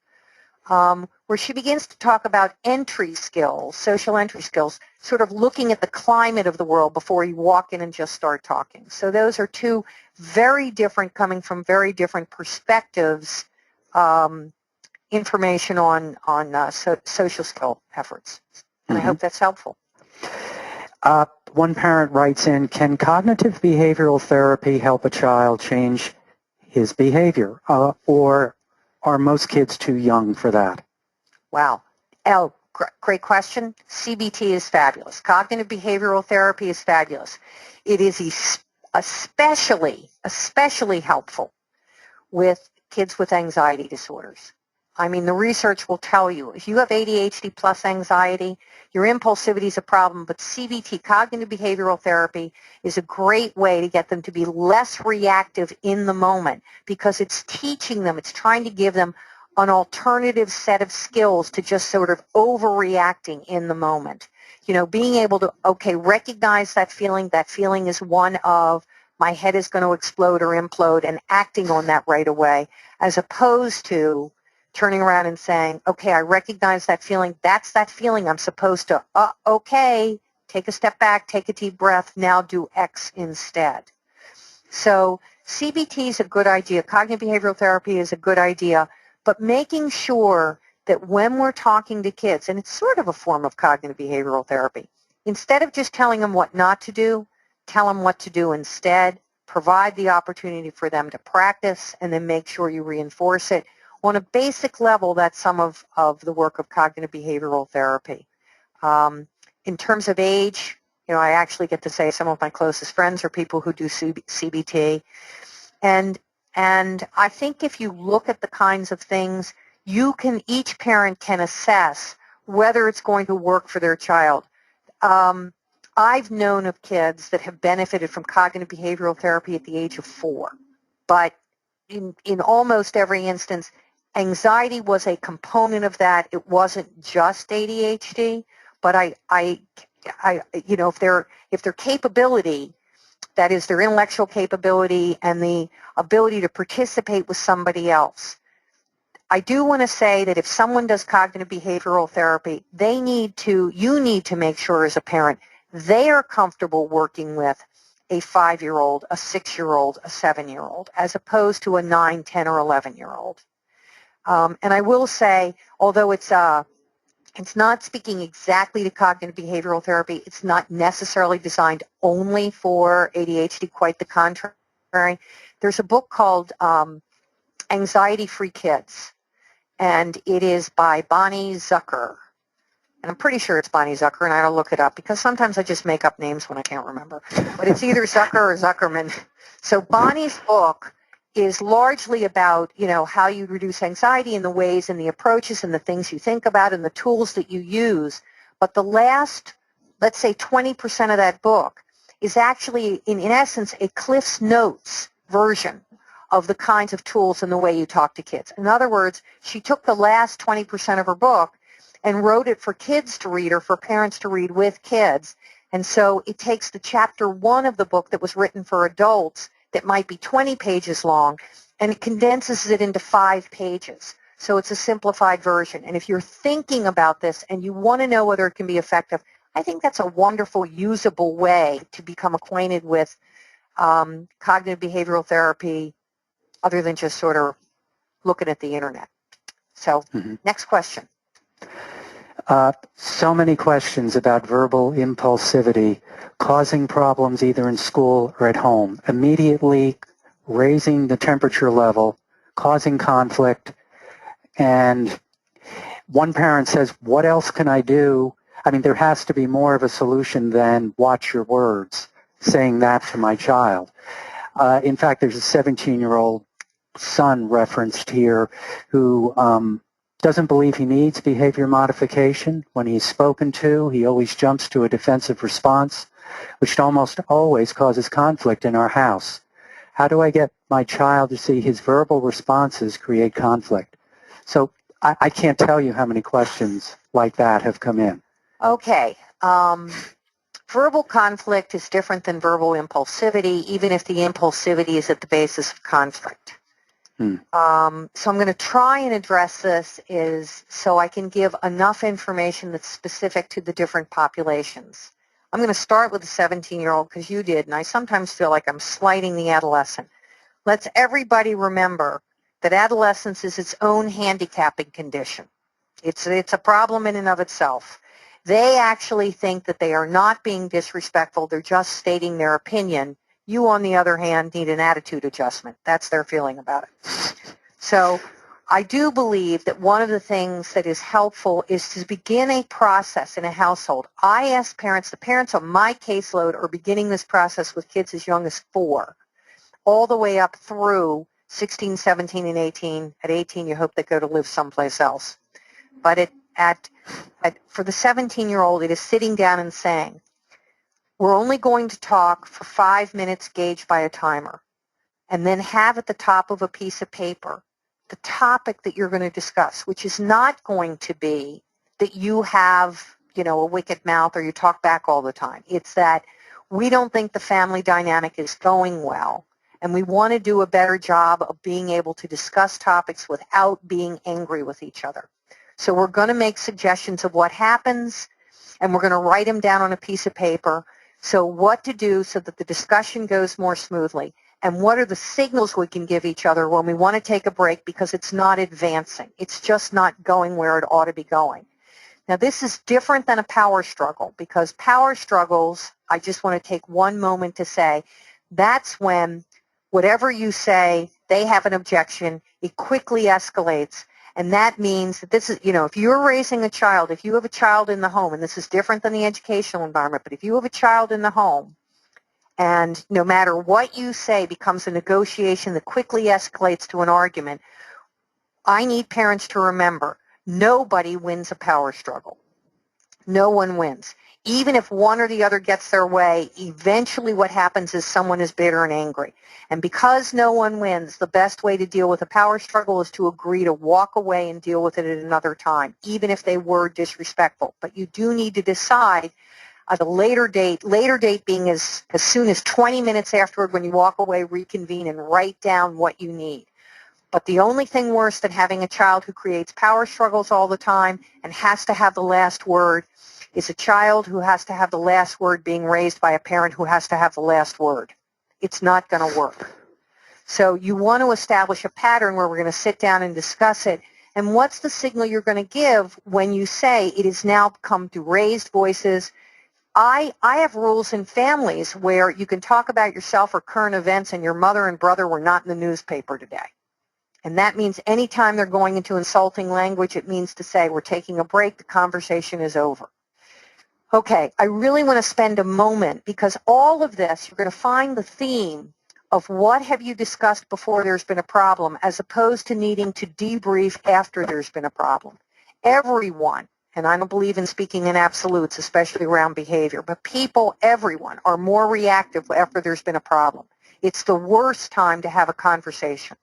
Speaker 3: where she begins to talk about entry skills, social entry skills, sort of looking at the climate of the world before you walk in and just start talking. So those are two very different, coming from very different perspectives, information on social skill efforts. And I hope that's helpful.
Speaker 2: One parent writes in, can cognitive behavioral therapy help a child change his behavior? Or are most kids too young for that?
Speaker 3: Wow. Great question. CBT is fabulous. Cognitive behavioral therapy is fabulous. It is especially helpful with kids with anxiety disorders. I mean, the research will tell you, if you have ADHD plus anxiety, your impulsivity is a problem, but CBT, cognitive behavioral therapy, is a great way to get them to be less reactive in the moment, because it's teaching them, it's trying to give them an alternative set of skills to just sort of overreacting in the moment. Being able to, recognize that feeling is one of, my head is going to explode or implode, and acting on that right away, as opposed to turning around and saying, okay, I recognize that feeling. That's that feeling. I'm supposed to, take a step back, take a deep breath, now do X instead. So CBT is a good idea. Cognitive behavioral therapy is a good idea, but making sure that when we're talking to kids, and it's sort of a form of cognitive behavioral therapy, instead of just telling them what not to do, tell them what to do instead, provide the opportunity for them to practice, and then make sure you reinforce it. On a basic level, that's some of the work of cognitive behavioral therapy. In terms of age, I actually get to say some of my closest friends are people who do CBT. And I think if you look at the kinds of things, each parent can assess whether it's going to work for their child. I've known of kids that have benefited from cognitive behavioral therapy at the age of 4, but in almost every instance, anxiety was a component of that. It wasn't just ADHD, but if their capability, that is their intellectual capability and the ability to participate with somebody else. I do want to say that if someone does cognitive behavioral therapy, you need to make sure as a parent they are comfortable working with a 5-year-old, a 6-year-old, a 7-year-old, as opposed to a 9, 10, or 11-year-old. And I will say, although it's not speaking exactly to cognitive behavioral therapy, it's not necessarily designed only for ADHD, quite the contrary. There's a book called Anxiety-Free Kids, and it is by Bonnie Zucker. And I'm pretty sure it's Bonnie Zucker, and I don't look it up because sometimes I just make up names when I can't remember. But it's either Zucker or Zuckerman. So Bonnie's book is largely about, how you reduce anxiety and the ways and the approaches and the things you think about and the tools that you use. But the last, let's say 20% of that book is actually, in essence, a Cliff's Notes version of the kinds of tools and the way you talk to kids. In other words, she took the last 20% of her book and wrote it for kids to read or for parents to read with kids. And so it takes the chapter 1 of the book that was written for adults that might be 20 pages long, and it condenses it into 5 pages. So it's a simplified version. And if you're thinking about this and you want to know whether it can be effective, I think that's a wonderful, usable way to become acquainted with cognitive behavioral therapy other than just sort of looking at the internet. So Next question.
Speaker 2: So many questions about verbal impulsivity causing problems either in school or at home, immediately raising the temperature level, causing conflict. And one parent says, what else can I do? I mean, there has to be more of a solution than watch your words, saying that to my child. In fact, there's a 17-year-old son referenced here who doesn't believe he needs behavior modification. When he's spoken to, he always jumps to a defensive response, which almost always causes conflict in our house. How do I get my child to see his verbal responses create conflict? So I can't tell you how many questions like that have come in.
Speaker 3: Okay. Verbal conflict is different than verbal impulsivity, even if the impulsivity is at the basis of conflict. So I'm going to try and address this so I can give enough information that's specific to the different populations. I'm going to start with the 17-year-old because you did, and I sometimes feel like I'm slighting the adolescent. Let's everybody remember that adolescence is its own handicapping condition. It's a problem in and of itself. They actually think that they are not being disrespectful. They're just stating their opinion. You, on the other hand, need an attitude adjustment. That's their feeling about it. So I do believe that one of the things that is helpful is to begin a process in a household. I ask parents, the parents on my caseload are beginning this process with kids as young as 4, all the way up through 16, 17, and 18. At 18, you hope they go to live someplace else. But for the 17-year-old, it is sitting down and saying, we're only going to talk for 5 minutes gauged by a timer, and then have at the top of a piece of paper the topic that you're going to discuss, which is not going to be that you have, a wicked mouth or you talk back all the time. It's that we don't think the family dynamic is going well, and we want to do a better job of being able to discuss topics without being angry with each other. So we're going to make suggestions of what happens, and we're going to write them down on a piece of paper. So what to do so that the discussion goes more smoothly, and what are the signals we can give each other when we want to take a break because it's not advancing. It's just not going where it ought to be going. Now, this is different than a power struggle, because power struggles, I just want to take one moment to say, that's when whatever you say, they have an objection, it quickly escalates. And that means that this is, if you're raising a child, if you have a child in the home, and this is different than the educational environment, but if you have a child in the home, and no matter what you say becomes a negotiation that quickly escalates to an argument, I need parents to remember, nobody wins a power struggle. No one wins. Even if one or the other gets their way, eventually what happens is someone is bitter and angry. And because no one wins, the best way to deal with a power struggle is to agree to walk away and deal with it at another time, even if they were disrespectful. But you do need to decide at a later date being as soon as 20 minutes afterward when you walk away, reconvene and write down what you need. But the only thing worse than having a child who creates power struggles all the time and has to have the last word is a child who has to have the last word being raised by a parent who has to have the last word. It's not going to work. So you want to establish a pattern where we're going to sit down and discuss it. And what's the signal you're going to give when you say it has now come to raised voices? I have rules in families where you can talk about yourself or current events and your mother and brother were not in the newspaper today. And that means anytime they're going into insulting language, it means to say, we're taking a break, the conversation is over. Okay, I really want to spend a moment, because all of this, you're going to find the theme of what have you discussed before there's been a problem, as opposed to needing to debrief after there's been a problem. Everyone, and I don't believe in speaking in absolutes, especially around behavior, but people, everyone, are more reactive after there's been a problem. It's the worst time to have a conversation.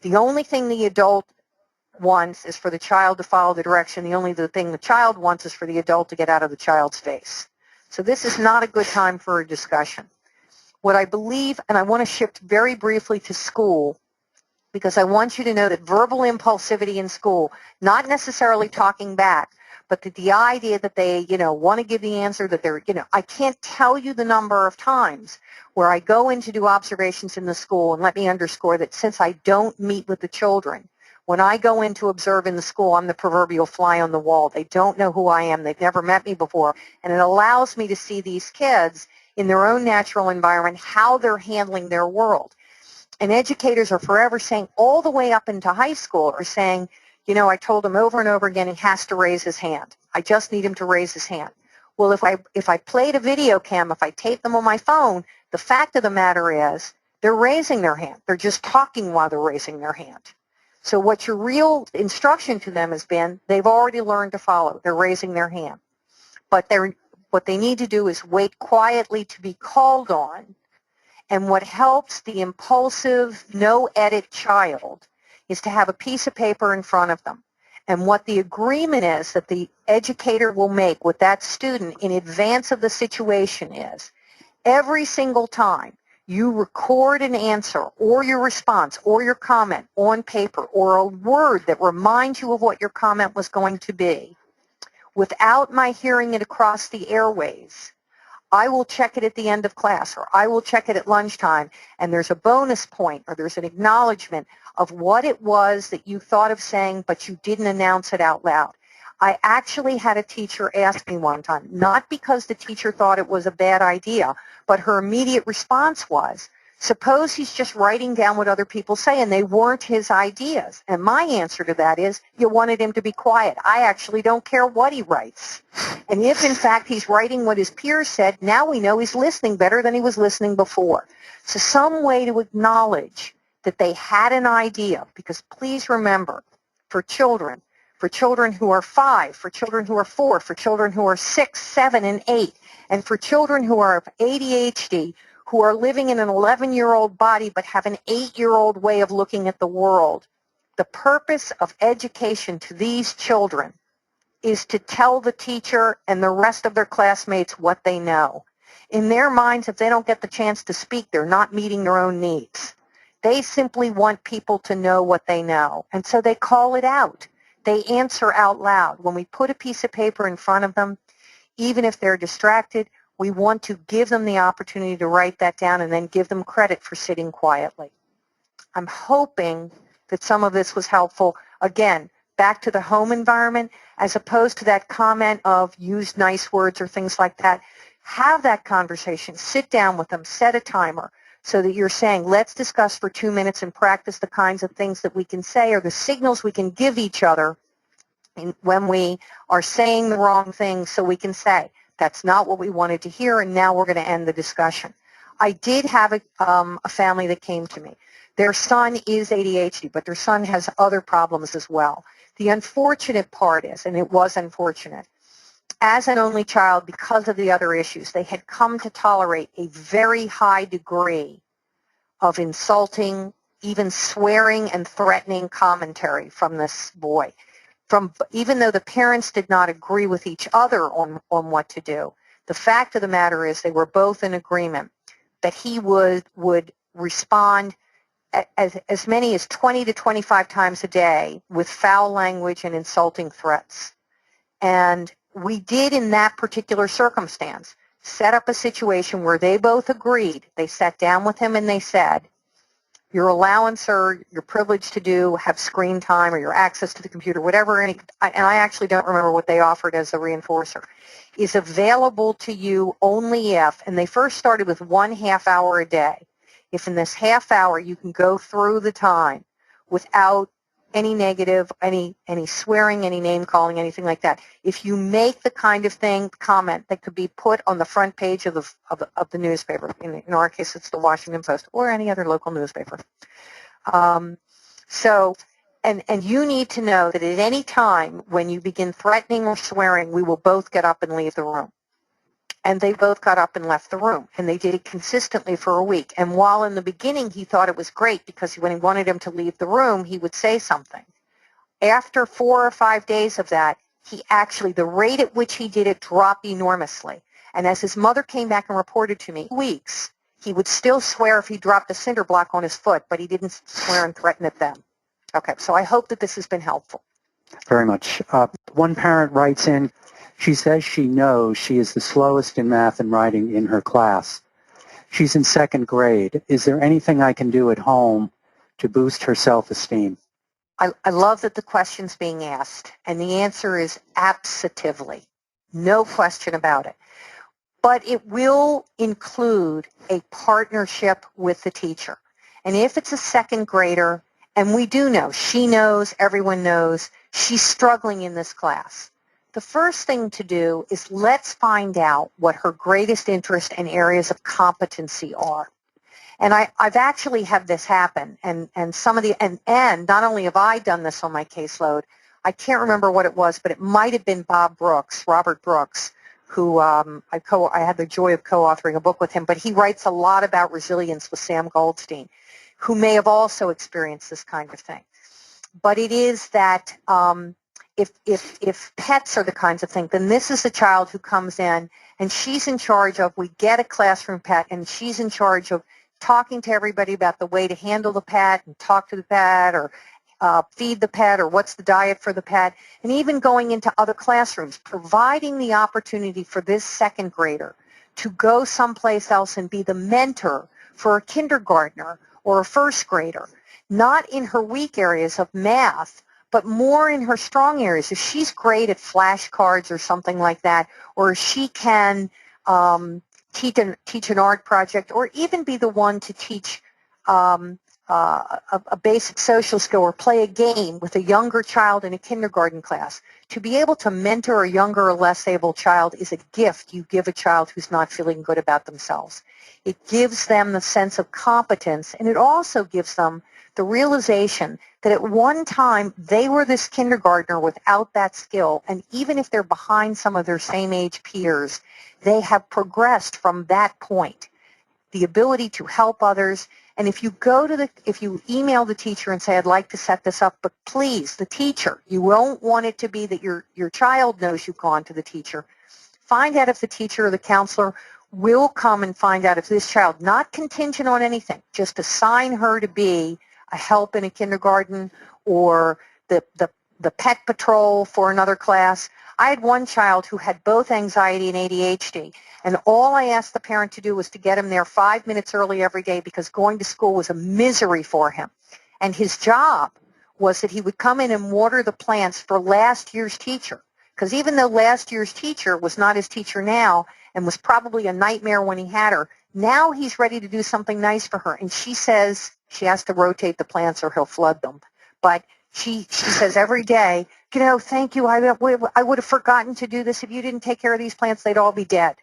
Speaker 3: The only thing the adult wants is for the child to follow the direction. The only thing the child wants is for the adult to get out of the child's face. So this is not a good time for a discussion. What I believe, and I want to shift very briefly to school, because I want you to know that verbal impulsivity in school, not necessarily talking back, but that the idea that they, want to give the answer, that they're, I can't tell you the number of times where I go in to do observations in the school, and let me underscore that since I don't meet with the children, when I go in to observe in the school, I'm the proverbial fly on the wall. They don't know who I am. They've never met me before. And it allows me to see these kids in their own natural environment, how they're handling their world. And educators are forever saying, all the way up into high school, are saying, I told him over and over again, he has to raise his hand. I just need him to raise his hand. Well, if I played a video cam, if I taped them on my phone, the fact of the matter is they're raising their hand. They're just talking while they're raising their hand. So what your real instruction to them has been, they've already learned to follow. They're raising their hand. But what they need to do is wait quietly to be called on. And what helps the impulsive, no-edit child is to have a piece of paper in front of them. And what the agreement is that the educator will make with that student in advance of the situation is every single time you record an answer or your response or your comment on paper or a word that reminds you of what your comment was going to be, without my hearing it across the airwaves, I will check it at the end of class, or I will check it at lunchtime, and there's a bonus point or there's an acknowledgement of what it was that you thought of saying, but you didn't announce it out loud. I actually had a teacher ask me one time, not because the teacher thought it was a bad idea, but her immediate response was, suppose he's just writing down what other people say and they weren't his ideas. And my answer to that is, you wanted him to be quiet. I actually don't care what he writes. And if, in fact, he's writing what his peers said, now we know he's listening better than he was listening before. So some way to acknowledge that they had an idea, because please remember, for children who are 5, for children who are 4, for children who are 6, 7, and 8, and for children who are of ADHD, who are living in an 11-year-old body but have an 8-year-old way of looking at the world, the purpose of education to these children is to tell the teacher and the rest of their classmates what they know. In their minds, if they don't get the chance to speak, they're not meeting their own needs. They simply want people to know what they know, and so they call it out. They answer out loud. When we put a piece of paper in front of them, even if they're distracted, we want to give them the opportunity to write that down and then give them credit for sitting quietly. I'm hoping that some of this was helpful. Again, back to the home environment, as opposed to that comment of use nice words or things like that. Have that conversation. Sit down with them. Set a timer so that you're saying, let's discuss for 2 minutes and practice the kinds of things that we can say or the signals we can give each other when we are saying the wrong thing, so we can say, that's not what we wanted to hear, and now we're going to end the discussion. I did have a family that came to me. Their son is ADHD, but their son has other problems as well. The unfortunate part is, and it was unfortunate, as an only child, because of the other issues, they had come to tolerate a very high degree of insulting, even swearing and threatening commentary from this boy. Even though the parents did not agree with each other on what to do, the fact of the matter is they were both in agreement that he would respond as many as 20 to 25 times a day with foul language and insulting threats. And we did, in that particular circumstance, set up a situation where they both agreed. They sat down with him and they said, your allowance or your privilege to have screen time or your access to the computer, whatever, and I actually don't remember what they offered as a reinforcer, is available to you only if, and they first started with 1 half hour a day, if in this half hour you can go through the time without any negative, any swearing, any name calling, anything like that. If you make the kind of comment that could be put on the front page of the newspaper, in our case it's the Washington Post or any other local newspaper. And you need to know that at any time when you begin threatening or swearing, we will both get up and leave the room. And they both got up and left the room, and they did it consistently for a week. And while in the beginning he thought it was great because when he wanted him to leave the room, he would say something. After 4 or 5 days of that, the rate at which he did it dropped enormously. And as his mother came back and reported to me, weeks, he would still swear if he dropped a cinder block on his foot, but he didn't swear and threaten at them. Okay, so I hope that this has been helpful.
Speaker 2: Very much. One parent writes in, she says she knows she is the slowest in math and writing in her class. She's in 2nd grade. Is there anything I can do at home to boost her self-esteem?
Speaker 3: I love that the question's being asked, and the answer is absolutely. No question about it. But it will include a partnership with the teacher. And if it's a 2nd grader, and we do know, she knows, everyone knows, she's struggling in this class, the first thing to do is let's find out what her greatest interest and areas of competency are. And I've actually had this happen, and not only have I done this on my caseload, I can't remember what it was, but it might have been Robert Brooks, who I had the joy of co-authoring a book with him, but he writes a lot about resilience with Sam Goldstein, who may have also experienced this kind of thing. But it is that if pets are the kinds of thing, then this is a child who comes in and she's in charge of, we get a classroom pet and she's in charge of talking to everybody about the way to handle the pet and talk to the pet or feed the pet or what's the diet for the pet, and even going into other classrooms, providing the opportunity for this second grader to go someplace else and be the mentor for a kindergartner or a first grader, not in her weak areas of math, but more in her strong areas. If she's great at flashcards or something like that, or she can teach an art project, or even be the one to teach a basic social skill or play a game with a younger child in a kindergarten class. To be able to mentor a younger or less able child is a gift you give a child who's not feeling good about themselves. It gives them the sense of competence, and it also gives them the realization that at one time they were this kindergartner without that skill, and even if they're behind some of their same age peers, they have progressed from that point. The ability to help others. And if you if you email the teacher and say, I'd like to set this up, but please, the teacher, you won't want it to be that your child knows you've gone to the teacher. Find out if the teacher or the counselor will come and find out if this child, not contingent on anything, just assign her to be a help in a kindergarten or the pet patrol for another class. I had one child who had both anxiety and ADHD, and all I asked the parent to do was to get him there 5 minutes early every day because going to school was a misery for him. And his job was that he would come in and water the plants for last year's teacher, because even though last year's teacher was not his teacher now and was probably a nightmare when he had her, now he's ready to do something nice for her. And she says she has to rotate the plants or he'll flood them. But she says every day, thank you. I would have forgotten to do this. If you didn't take care of these plants, they'd all be dead.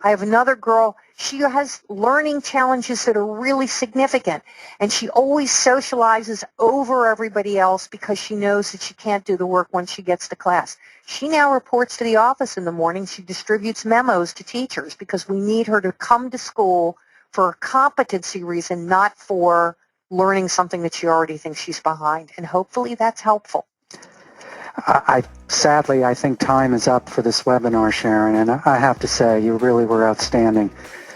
Speaker 3: I have another girl. She has learning challenges that are really significant, and she always socializes over everybody else because she knows that she can't do the work once she gets to class. She now reports to the office in the morning. She distributes memos to teachers because we need her to come to school for a competency reason, not for learning something that she already thinks she's behind. And hopefully that's helpful.
Speaker 2: Sadly, I think time is up for this webinar, Sharon, and I have to say, you really were outstanding.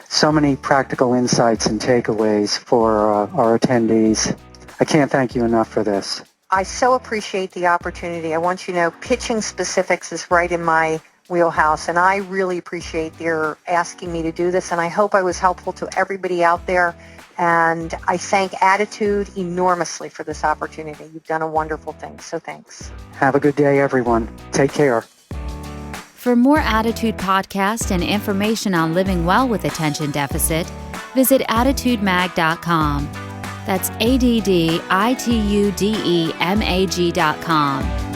Speaker 2: So many practical insights and takeaways for our attendees. I can't thank you enough for this.
Speaker 3: I so appreciate the opportunity. I want you to know pitching specifics is right in my wheelhouse, and I really appreciate your asking me to do this, and I hope I was helpful to everybody out there. And I thank Attitude enormously for this opportunity. You've done a wonderful thing, so thanks.
Speaker 2: Have a good day, everyone. Take care.
Speaker 1: For more Attitude podcasts and information on living well with attention deficit, visit attitudemag.com. That's ADDITUDEMAG.com.